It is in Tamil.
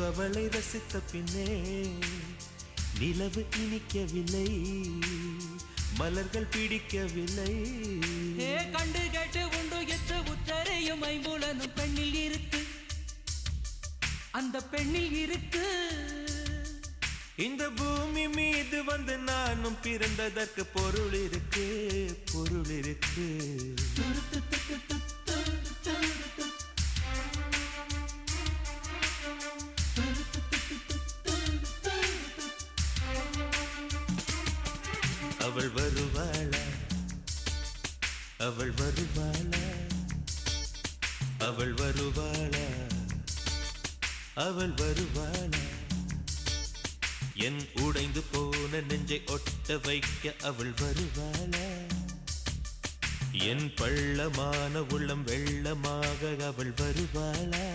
அவளை ரசித்த பின்னே நிலவு இனிக்கவில்லை, மலர்கள் பிடிக்கவில்லை. கண்டு கேட்டு உண்டு எற்று உத்தரையும் ஐம்புலனும் பெண்ணில் இருக்கு, அந்த பெண்ணில் இருக்கு. இந்த பூமி மீது வந்து நானும் பிறந்ததற்கு பொருள் இருக்கு, பொருள் இருக்கு. அவள் வருவாளா, அவள் வருவாளா, அவள் வருவாளா, அவள் வருவாளா. என் உடைந்து போன நெஞ்சை ஒட்ட வைக்க அவள் வருவாளா, என் பள்ளமான உள்ளம் வெள்ளமாக அவள் வருவாளா.